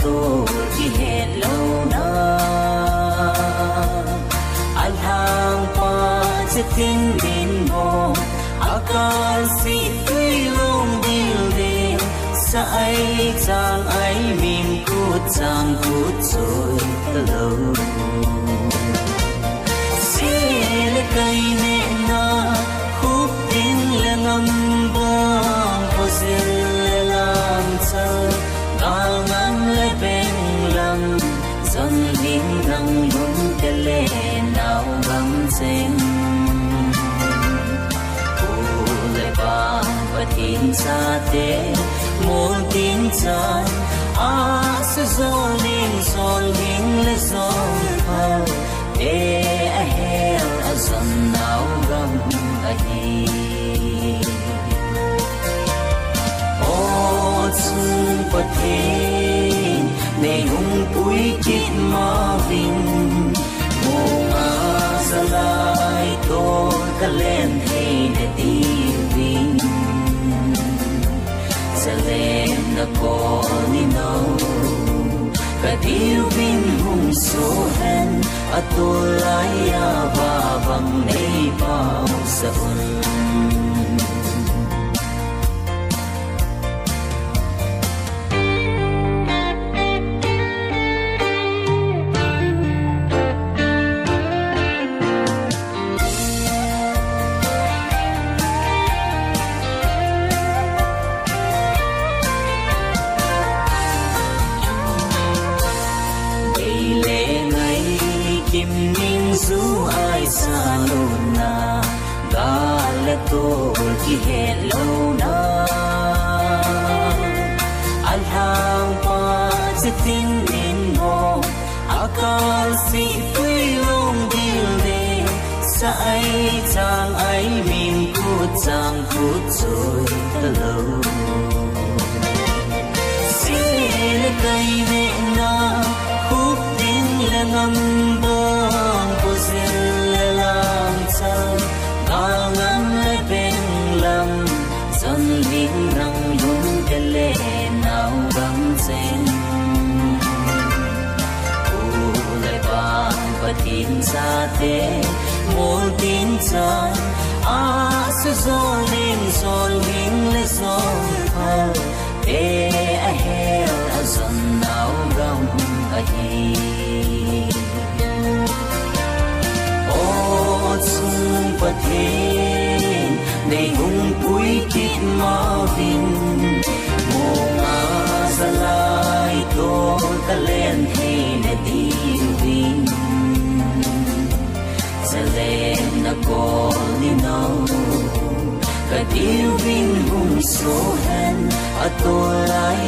tô khi hẹn lâu na al hang pa se tin bin bo akal si tui long bil de sa ai chang ai mim kut chang kut choi lo le kai ne na khúc tin le ngam bong po sil le lam cha ga ngam le beng lam zon ding nang lung te le nao bang seng u le ba pa tin sa te mol tin cha a se zon ding le zon pa e a hel a zon nao gam a hi o chung pa the ne hung pui kit ma vin mo a sa lai to ka len he ne ti vin sa len na ko ni no ka diu vin hung so hen atulaya babang nei pau sa un kim ning zu ai sa lo na ga le to ki hello na al hang pa se tin in mo akal si pui long bil de sa ai chang ai mim kut chang kut choi lo si le kai ne na khúc tin le ngam bong po sil le lam cha ga ngam le beng lam zon ding nang lung te le nao bang seng u le ba pa tin sa te mol tin cha a se zon ding le zon pa e a hel a zon nao gam a hi chung pa the nei hung pui kit ma vin mo nga sa lai to ka len he ne ti vin sa len na ko ni no ka ti vin hung so hen atolai